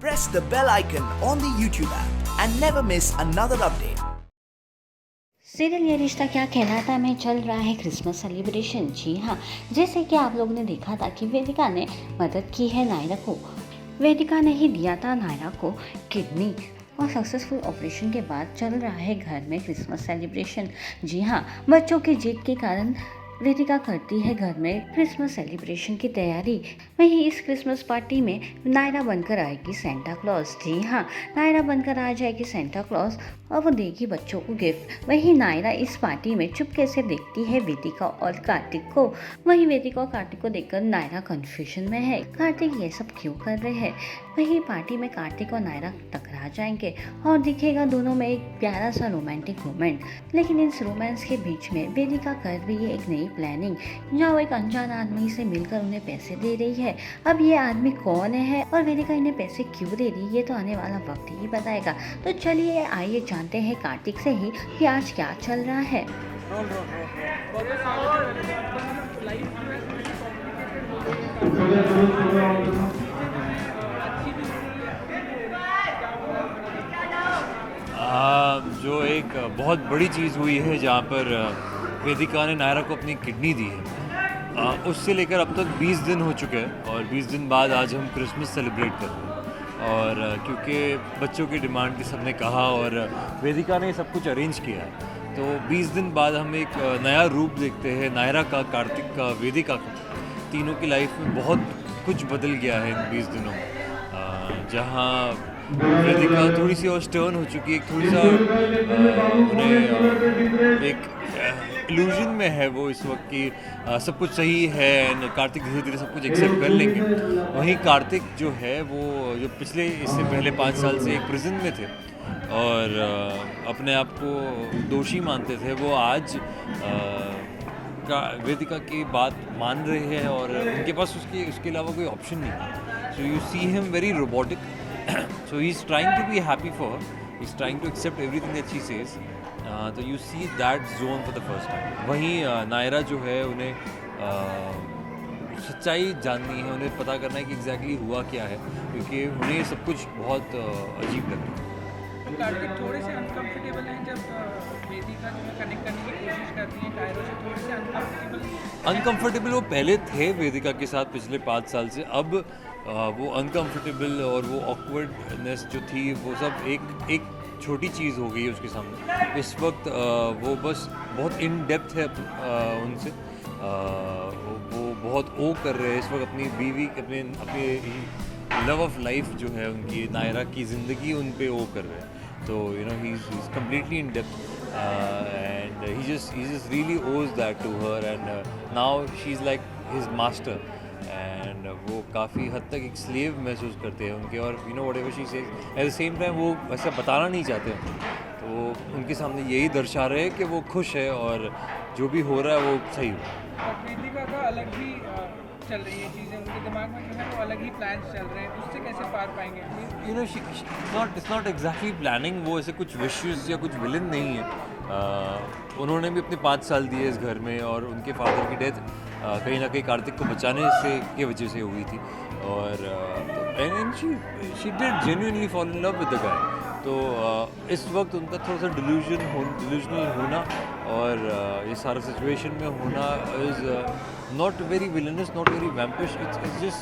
Press the bell icon on the YouTube app and never miss another update. Serial ये रिश्ता क्या कहलाता में चल रहा है क्रिसमस सेलिब्रेशन। जी हाँ, जैसे कि आप लोगों ने देखा था कि वेदिका ने मदद की है नायरा को। वेदिका ने ही दिया था नायरा को किडनी और सक्सेसफुल ऑपरेशन के बाद चल रहा है घर में क्रिसमस सेलिब्रेशन। जी हाँ, बच्चों की जिद के कारण वेदिका करती है घर में क्रिसमस सेलिब्रेशन की तैयारी। वहीं इस क्रिसमस पार्टी में नायरा बनकर आएगी सेंटा क्लॉज। जी हाँ, नायरा बनकर आ जाएगी सेंटा क्लॉज और वो देगी बच्चों को गिफ्ट। वहीं नायरा इस पार्टी में चुपके से देखती है वेदिका और कार्तिक को। वहीं वेदिका और कार्तिक को देखकर नायरा कंफ्यूजन में है, कार्तिक ये सब क्यों कर रहे हैं। वहीं पार्टी में कार्तिक और नायरा टकरा जाएंगे और दिखेगा दोनों में एक प्यारा सा रोमांटिक मोमेंट। लेकिन इस रोमांस के बीच में वेदिका कर रही है एक नई प्लानिंग, जहाँ वो एक अनजान आदमी से मिलकर उन्हें पैसे दे रही है। अब ये आदमी कौन है और वेदिका इन्हें पैसे क्यों दे रही है, ये तो आने वाला वक्त ही बताएगा। तो चलिए आइए जानते हैं कार्तिक से ही कि आज क्या चल रहा है। जो एक बहुत बड़ी चीज़ हुई है जहाँ पर वेदिका ने नायरा को अपनी किडनी दी है, उससे लेकर अब तक 20 दिन हो चुके हैं और 20 दिन बाद आज हम क्रिसमस सेलिब्रेट कर रहे हैं। और क्योंकि बच्चों की डिमांड की सबने कहा और वेदिका ने सब कुछ अरेंज किया है, तो 20 दिन बाद हम एक नया रूप देखते हैं नायरा का, कार्तिक का, वेदिका का। तीनों की लाइफ में बहुत कुछ बदल गया है इन 20 दिनों में। जहाँ वेदिका थोड़ी सी और स्टर्न हो चुकी है, थोड़ी सा उन्हें एक इल्यूजन में है वो इस वक्त की सब कुछ सही है एंड कार्तिक धीरे धीरे सब कुछ एक्सेप्ट कर लेंगे। वहीं कार्तिक जो है वो जो पिछले इससे पहले 5 साल से एक प्रिजन में थे और अपने आप को दोषी मानते थे, वो आज वेदिका की बात मान रहे हैं और उनके पास उसके अलावा कोई ऑप्शन नहीं है। So you see him very robotic. So he's trying to be happy for her. He's trying to accept everything that she says. तो you see that zone for the first time. वहीं नायरा जो है उन्हें सच्चाई जाननी है, उन्हें पता करना है कि एग्जैक्टली हुआ क्या है, क्योंकि उन्हें सब कुछ बहुत अजीब लग रहा है। तो कार्तिक थोड़े से अनकंफर्टेबल हैं जब वेदिका जो है कनेक्ट करने की कोशिश करती है कायरो से, थोड़े से अनकंफर्टेबल वो पहले थे वेदिका के साथ पिछले 5 साल से। अब वो अनकंफर्टेबल और वो ऑकवर्डनेस जो थी वो सब एक छोटी चीज़ हो गई है उसके सामने। इस वक्त वो बस बहुत इन डेप्थ है उनसे, वो बहुत ओ कर रहे हैं इस वक्त अपनी बीवी, अपनी लव ऑफ लाइफ जो है उनकी, नायरा की ज़िंदगी उन पे ओ कर रहे हैं। तो you know he is completely in depth and he just really owes that to her and now she is like his master and वो काफ़ी हद तक एक स्लेव महसूस करते हैं उनके। और you know whatever she says at the same time वो वैसा बताना नहीं चाहते, तो उनके सामने यही दर्शा रहे हैं कि वो खुश है और जो भी हो रहा है वो सही हो। वेदिका का अलग ही चल रही है चीज़ें, उनके दिमाग में जो है वो अलग ही प्लान्स चल रहे हैं, उससे कैसे पार पाएंगे? You know it's not exactly planning, वो ऐसे कुछ विशेस या कुछ विलन नहीं है। उन्होंने भी अपने 5 साल दिए इस घर में और उनके फादर की डेथ कहीं ना कहीं कार्तिक को बचाने से की वजह से हुई थी और and she did genuinely fall in love with the guy. तो इस वक्त उनका थोड़ा सा डिल्यूजनल होना और ये सारा सिचुएशन में होना is not very villainous, not very वैम्पिश, it's just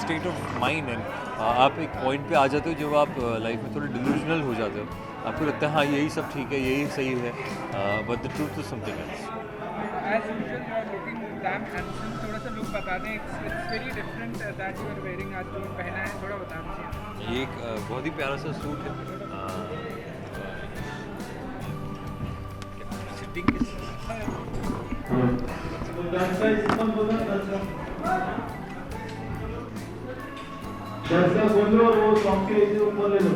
state of mind. And आप एक पॉइंट पे आ जाते हो जब आप लाइफ में थोड़े डिल्यूजनल हो जाते हो, आपको लगता है हाँ यही सब ठीक है, यही सही है, but the truth is something else. As usual, you are looking damn handsome. थोड़ा सा लुक बता दें, it's very different that you are wearing, आज जो पहना है थोड़ा बता दीजिए। ये एक बहुत ही प्यारा सा सूट है। सिटिंग बोलो वो सॉन्ग के ऊपर ले लो।